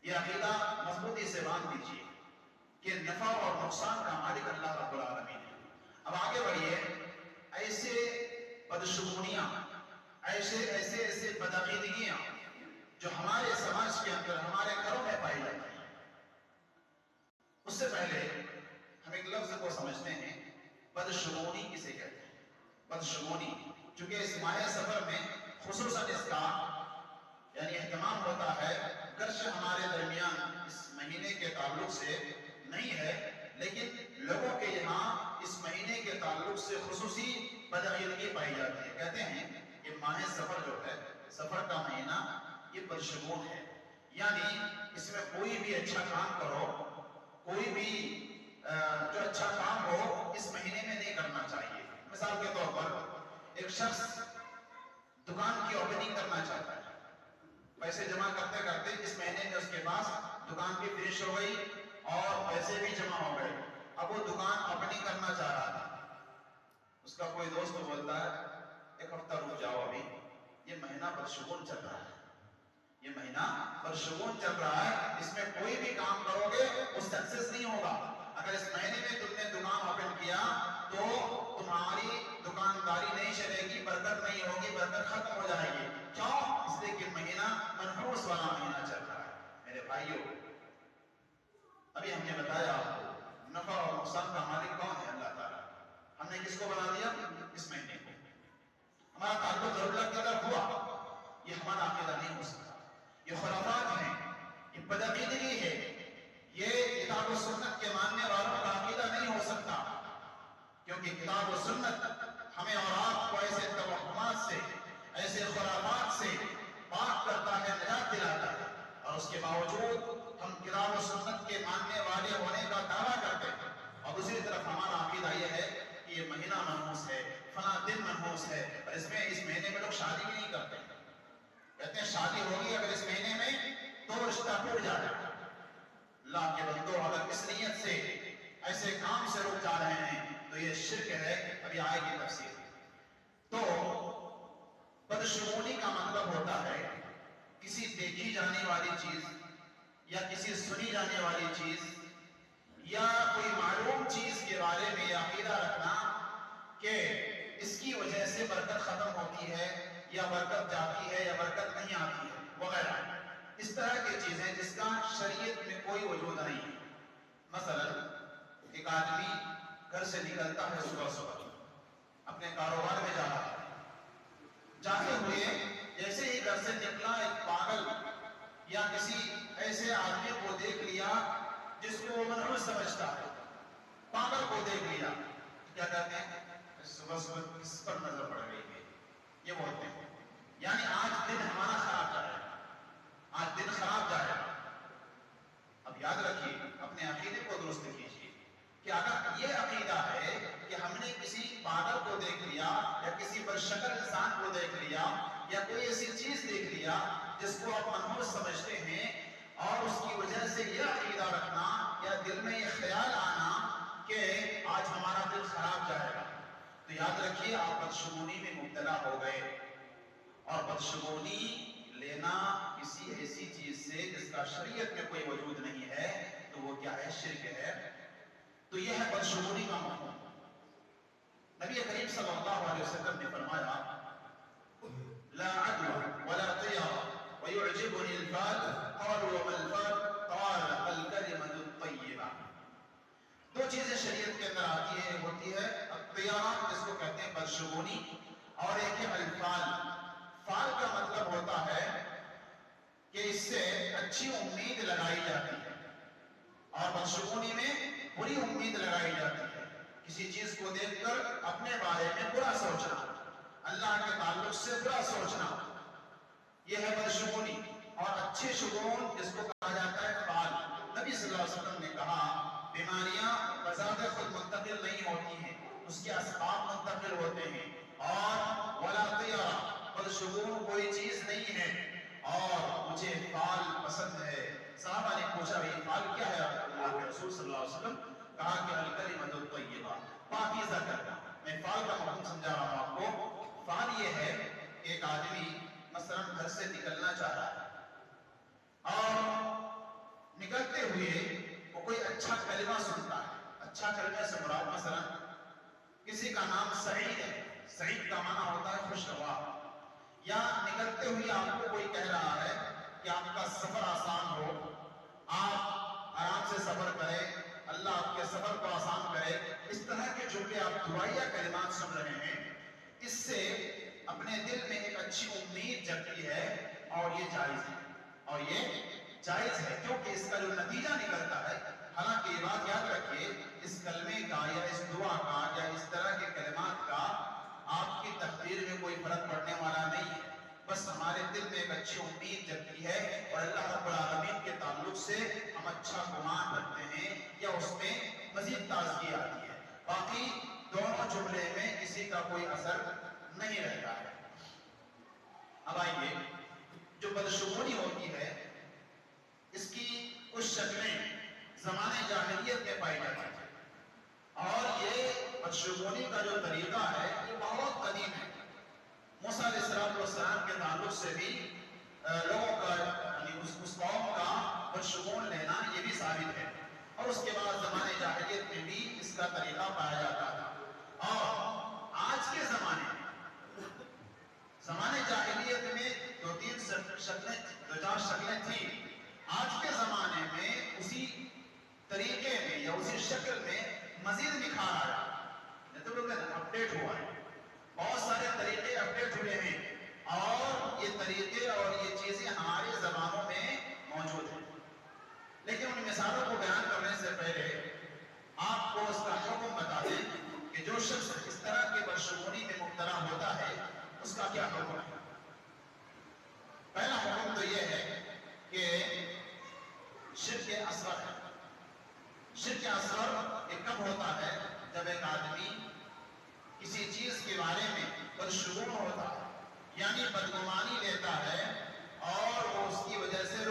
یہ عقیدہ مضبوطی سے باندھ دیجیے کہ نفع اور نقصان کا مالک اللہ رب العالمین ہے۔ اب آگے بڑھیے، ایسے بدشگونیاں، ایسے بدعقیدگیاں جو ہمارے سماج کے اندر، ہمارے گھروں میں پائی جاتی ہیں، اس سے پہلے ہم ایک لفظ کو سمجھتے ہیں، بدشگونی کسے کہتے ہیں؟ بدشگونی، چونکہ اس ماہ سفر میں خصوصاً اس کا یعنی اہتمام ہوتا ہے، گرچہ ہمارے درمیان اس مہینے کے تعلق سے نہیں ہے، لیکن لوگوں کے یہاں اس مہینے کے تعلق سے خصوصی بدعقیدگی پائی جاتی ہے۔ کہتے ہیں کہ ماہ سفر جو ہے، سفر کا مہینہ، یہ بدشگون ہے، یعنی اس میں کوئی بھی اچھا کام کرو، کوئی بھی جو اچھا کام ہو اس مہینے میں نہیں کرنا چاہیے۔ مثال کے طور پر ایک شخص دکان کی اوپننگ کرنا چاہتا ہے، پیسے جمع کرتے کرتے اس مہینے میں اس کے پاس دکان بھی فنش ہو گئی اور پیسے بھی جمع ہو گئے، اب وہ دکان اوپننگ کرنا چاہ رہا تھا، اس کا کوئی دوست بولتا ہے ایک ہفتہ رک جاؤ، ابھی یہ مہینہ بدشگون چل رہا ہے، یہ مہینہ بدشگون چل رہا ہے، اس میں کوئی بھی کام کرو گے وہ سکسیس نہیں ہوگا، اگر اس مہینے میں تم نے دکان اوپن کیا تو تمہاری دکانداری نہیں چلے گی، برکت نہیں ہوگی، برکت ختم ہو جائے گی۔ کیوں؟ اس لیے کہ مہینہ منحوس والا مہینہ چل رہا ہے۔ میرے بھائیوں، ابھی ہم نے بتایا آپ کو نفع اور نقصان کا مالک کون ہے؟ اللہ تعالیٰ۔ ہم نے کس کو بنا دیا؟ اس مہینے کو۔ ہمارا تعلق ضرورت کی طرف ہوا، یہ ہمارا عقیدہ نہیں ہو سکتا، یہ خرافات ہیں، یہ بدعقیدگی ہے، یہ کتاب و سنت کے ماننے والوں کا عقیدہ نہیں ہو سکتا، کیونکہ کتاب و سنت ہمیں اور آپ کو ایسے توہمات سے، ایسے خرافات سے پاک کرتا ہے، نجات دلاتا ہے، اور اس کے باوجود ہم کتاب و سنت کے ماننے والے ہونے کا دعویٰ کرتے ہیں، اور دوسری طرف ہمارا عقیدہ یہ ہے کہ یہ مہینہ منحوس ہے، فلاں دن منحوس ہے، اور اس مہینے میں لوگ شادی بھی نہیں کرتے، کہتے ہیں شادی ہوگی اگر اس مہینے میں تو رشتہ ٹوٹ جائے گا۔ اللہ کے بندو، اگر اس نیت سے ایسے کام سے رک جا رہے ہیں تو یہ شرک ہے، ابھی آئے گی تفسیر۔ تو بدشگونی کا مطلب ہوتا ہے کسی دیکھی جانے والی چیز یا کسی سنی جانے والی چیز یا کوئی معلوم چیز کے بارے میں یہ عقیدہ رکھنا کہ اس کی وجہ سے برکت ختم ہوتی ہے یا برکت جاتی ہے یا برکت نہیں آتی ہے وغیرہ، اس طرح کی چیزیں جس کا شریعت میں کوئی وجود نہیں ہے۔ مثلا ایک آدمی گھر سے نکلتا ہے صبح صبح، اپنے کاروبار میں جا رہا ہے، جاتے ہوئے جیسے ہی گھر سے نکلا ایک پاگل یا کسی ایسے آدمی کو دیکھ لیا جس کو وہ منحوس سمجھتا ہے، پاگل کو دیکھ لیا، کیا کہتے ہیں؟ صبح صبح کس پر نظر پڑ گئی ہے، یہ بولتے ہیں، یعنی آج دن ہمارا خراب جائے گا، آج دن خراب جائے گا۔ اب یاد رکھیے، اپنے عقیدے کو درست کیجیے کہ اگر یہ عقیدہ ہے کہ ہم نے کسی پاگل کو دیکھ لیا یا کسی بدشکل انسان کو دیکھ لیا یا کوئی ایسی چیز دیکھ لیا جس کو آپ منحوس سمجھتے ہیں اور اس کی وجہ سے یہ عقیدہ رکھنا یا دل میں یہ خیال آنا کہ آج ہمارا دل خراب جائے گا، تو یاد رکھیے آپ بدشگونی میں مبتلا ہو گئے، اور بدشگونی لینا کسی ایسی چیز سے جس کا شریعت میں کوئی وجود نہیں ہے تو وہ کیا ہے؟ شرک ہے۔ تو یہ ہے بدشگونی کا مفہوم۔ نبی کریم صلی اللہ علیہ وسلم نے فرمایا لا عدوى ولا طيرة ويعجبني الفال قالوا وما الفال قال الكلمة الطيبة۔ دو چیزیں شریعت کے اندر آتی ہے، ہوتی ہے الطیرہ جس کو کہتے ہیں بدشگونی، اور ایک ہے الفال۔ فال کا مطلب ہوتا ہے کہ اس سے اچھی امید لگائی جاتی ہے، اور بدشگونی میں بری امید لگائی جاتی ہے، کسی چیز کو دیکھ کر اپنے بارے میں برا سوچنا، اللہ کے تعلق سے برا سوچنا، یہ ہے بدشگونی۔ اور اچھے شگون جس کو کہا جاتا ہے فال۔ نبی صلی اللہ علیہ وسلم نے کہا بیماریاں بذات خود منتقل نہیں ہوتی ہیں، اس کے اسباب منتقل ہوتے ہیں، اور ولا طیرہ، بدشگون کوئی چیز نہیں ہے، اور مجھے فال پسند ہے۔ صحابہ نے پوچھا بھئی فال کیا ہے اللہ کے رسول صلی اللہ علیہ وسلم؟ کہا کہ الکلمۃ الطیبہ، پاکیزہ کرنا۔ میں فال کا مفہوم سمجھا رہا ہوں آپ کو۔ فال یہ ہے کہ ایک آدمی مثلا گھر سے نکلنا چاہ رہا ہے اور اچھا کلمے سے مراد مثلا کسی کا نام سعید ہے، سعید کا معنی ہوتا ہے خوشگوار، یا نکلتے ہوئے آپ کو کوئی کہہ رہا ہے کہ آپ کا سفر آسان ہو، آپ آرام سے سفر کریں، اللہ آپ کے سفر کو آسان کرے، اس طرح کے جملے آپ دعائیہ کلمات سن رہے ہیں، اس سے اپنے دل میں ایک اچھی امید جگتی ہے، اور یہ جائز ہے، اور یہ جائز ہے کیونکہ اس کا جو نتیجہ نکلتا ہے، حالانکہ یہ بات یاد رکھیے اس کلمے کا یا اس دعا کا یا اس طرح کے کلمات کا آپ کی تقدیر میں کوئی فرق پڑنے والا نہیں ہے، بس ہمارے دل میں ایک اچھی امید جگتی ہے اور اللہ رب العالمین کے تعلق سے ہم اچھا گمان رکھتے ہیں یا اس میں مزید تازگی آتی ہے، باقی دونوں جملے میں کسی کا کوئی اثر نہیں رہتا ہے۔ اب آئیے، جو بدشگونی ہوتی ہے اس کی کچھ شکلیں زمانے جاہلیت میں پائی جاتی ہیں، اور یہ بدشگونی کا جو طریقہ ہے یہ بہت قدیم ہے۔ موسیٰ علیہ السلام کے تعلق سے بھی لوگوں کا یعنی اس قوم کا بدشگون لینا یہ بھی ثابت ہے، اور اس کے بعد زمانے جاہلیت میں بھی اس کا طریقہ پایا جاتا تھا، اور آج کے زمانے جاہلیت میں دو چار شکلیں تھیں، آج کے زمانے میں اسی طریقے میں یا اسی شکل میں مزید نکھار آیا، اپڈیٹ ہوا ہے، بہت سارے طریقے اپڈیٹ ہوئے ہیں، اور یہ طریقے اور یہ چیزیں ہماری زبانوں میں موجود ہیں، لیکن ان مثالوں کو بیان کرنے سے پہلے آپ کو اس کا حکم بتا دیں کہ جو شخص اس طرح کی بدشگونی میں مبتلا ہوتا ہے اس کا کیا حکم ہے۔ پہلا حکم تو یہ ہے کہ شرک اصغر ہے۔ شرک اصغر یہ کب ہوتا ہے؟ جب ایک آدمی کسی چیز کے بارے میں بدشگون ہوتا ہے، یعنی بدگمانی لیتا ہے، اور وہ اس کی وجہ سے